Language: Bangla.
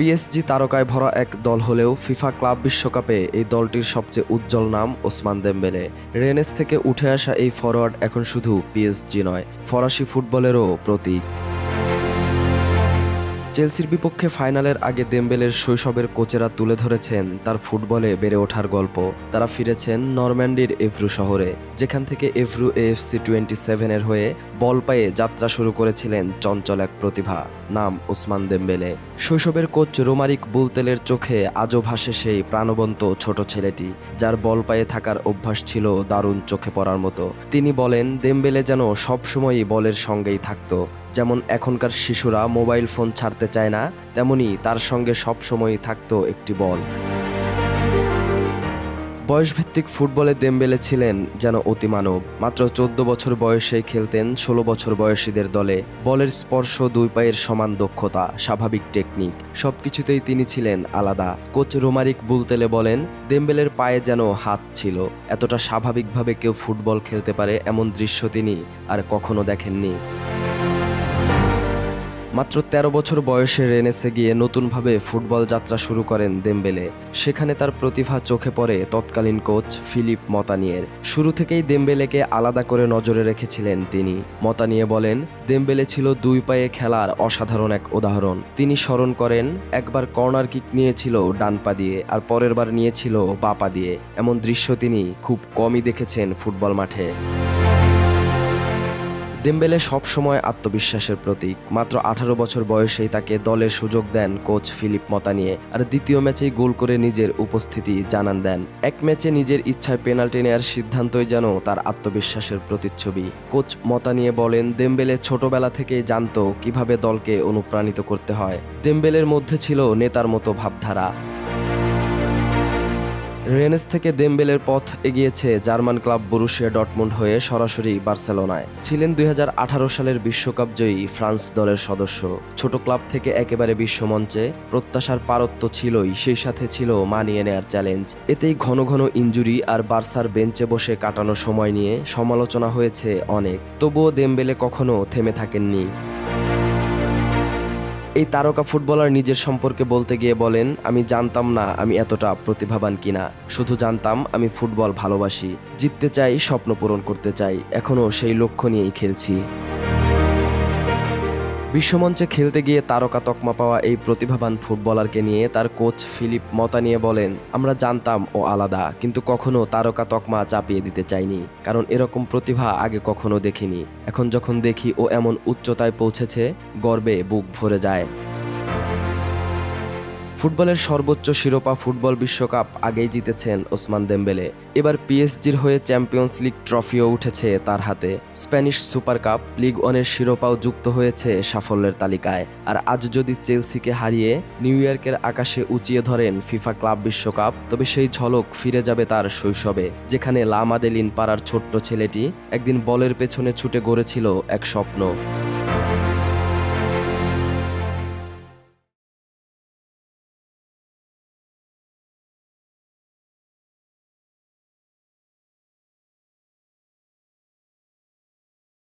পিএসজি তারকায় ভরা এক দল হলেও ফিফা ক্লাব বিশ্বকাপে এই দলটির সবচেয়ে উজ্জ্বল নাম ওসমান দেমবেলে। রেনেস থেকে উঠে আসা এই ফরোয়ার্ড এখন শুধু পিএসজি নয়, ফরাসি ফুটবলেরও প্রতীক। চেলসির বিপক্ষে ফাইনালের আগে দেমবেলের শৈশবের কোচেরা তুলে ধরেছেন তার ফুটবলে বেড়ে ওঠার গল্প। তারা ফিরেছেন নরম্যান্ডির এভ্রু শহরে, যেখান থেকে এভ্রু AFC 27-এর হয়ে বল পায়ে যাত্রা শুরু করেছিলেন চঞ্চল এক প্রতিভা, নাম ওসমান দেমবেলে। শৈশবের কোচ রোমারিক বুলতেলের চোখে আজও ভাসে সেই প্রাণবন্ত ছোট ছেলেটি, যার বল পায়ে থাকার অভ্যাস ছিল দারুণ চোখে পড়ার মতো। তিনি বলেন, দেমবেলে যেন সবসময়ই বলের সঙ্গেই থাকতো। যেমন এখনকার শিশুরা মোবাইল ফোন ছাড়তে চায় না, তেমনি তার সঙ্গে সবসময়ই থাকতো একটি বল। বয়সভিত্তিক ফুটবলে দেমবেলে ছিলেন যেন অতিমানব। মাত্র 14 বছর বয়সেই খেলতেন 16 বছর বয়সীদের দলে। বলের স্পর্শ, দুই পায়ের সমান দক্ষতা, স্বাভাবিক টেকনিক, সবকিছুতেই তিনি ছিলেন আলাদা। কোচ রোমারিক বুলতেলে বলেন, দেমবেলের পায়ে যেন হাত ছিল। এতটা স্বাভাবিকভাবে কেউ ফুটবল খেলতে পারে এমন দৃশ্য তিনি আর কখনো দেখেননি। মাত্র 13 বছর বয়সে রেনেসে গিয়ে নতুনভাবে ফুটবল যাত্রা শুরু করেন দেমবেলে। সেখানে তার প্রতিভা চোখে পড়ে তৎকালীন কোচ ফিলিপ মতানিয়ের। শুরু থেকেই দেমবেলেকে আলাদা করে নজরে রেখেছিলেন তিনি। মতানিয়ে বলেন, দেমবেলে ছিল দুই পায়ে খেলার অসাধারণ এক উদাহরণ। তিনি স্মরণ করেন, একবার কর্নার কিক নিয়েছিল ডান পা দিয়ে, আর পরের বার নিয়েছিল বাঁ পা দিয়ে। এমন দৃশ্য তিনি খুব কমই দেখেছেন ফুটবল মাঠে। দেমবেলে সবসময় আত্মবিশ্বাসের প্রতীক। মাত্র 18 বছর বয়সেই তাকে দলের সুযোগ দেন কোচ ফিলিপ মতানিয়ে, আর দ্বিতীয় ম্যাচেই গোল করে নিজের উপস্থিতি জানান দেন। এক ম্যাচে নিজের ইচ্ছায় পেনাল্টি নেয়ার সিদ্ধান্তই যেন তার আত্মবিশ্বাসের প্রতিচ্ছবি। কোচ মতানিয়ে বলেন, দেমবেলে ছোটবেলা থেকেই জানতো কিভাবে দলকে অনুপ্রাণিত করতে হয়। দেমবেলের মধ্যে ছিল নেতার মতো ভাবধারা। রেনেস থেকে দেমবেলের পথ এগিয়েছে জার্মান ক্লাব বরুসিয়া ডর্টমুন্ড হয়ে সরাসরি বার্সেলোনায়। ছিলেন 2018 সালের বিশ্বকাপ জয়ী ফ্রান্স দলের সদস্য। ছোট ক্লাব থেকে একেবারে বিশ্বমঞ্চে প্রত্যাশার পারত্ব ছিলই, সেই সাথে ছিল মানিয়ে নেয়ার চ্যালেঞ্জ। এতেই ঘন ঘন ইনজুরি আর বার্সার বেঞ্চে বসে কাটানো সময় নিয়ে সমালোচনা হয়েছে অনেক। তবুও দেমবেলে কখনো থেমে থাকেননি। এই তারকা ফুটবলার নিজের সম্পর্কে বলতে গিয়ে বলেন, আমি জানতাম না আমি এতটা প্রতিভাবান কিনা। শুধু জানতাম আমি ফুটবল ভালোবাসি, জিততে চাই, স্বপ্ন পূরণ করতে চাই। এখনও সেই লক্ষ্য নিয়েই খেলছি। বিশ্বমঞ্চে খেলতে গিয়ে তারকা তকমা পাওয়া এই প্রতিভাবান ফুটবলারকে নিয়ে তার কোচ ফিলিপ মতানিয়ে বলেন, আমরা জানতাম ও আলাদা, কিন্তু কখনো তারকা তকমা চাপিয়ে দিতে চাইনি, কারণ এরকম প্রতিভা আগে কখনো দেখিনি। এখন যখন দেখি ও এমন উচ্চতায় পৌঁছেছে, গর্বে বুক ভরে যায়। ফুটবলের সর্বোচ্চ শিরোপা ফুটবল বিশ্বকাপ আগেই জিতেছেন ওসমান দেমবেলে। এবার পিএসজির হয়ে চ্যাম্পিয়ন্স লিগ ট্রফিও উঠেছে তার হাতে। স্প্যানিশ সুপার কাপ, লিগ ওয়ানের শিরোপাও যুক্ত হয়েছে সাফল্যের তালিকায়। আর আজ যদি চেলসিকে হারিয়ে নিউ ইয়র্কের আকাশে উঁচিয়ে ধরেন ফিফা ক্লাব বিশ্বকাপ, তবে সেই ঝলক ফিরে যাবে তার শৈশবে, যেখানে লা মাদেলিন পাড়ার ছোট্ট ছেলেটি একদিন বলের পেছনে ছুটে গড়েছিল এক স্বপ্ন।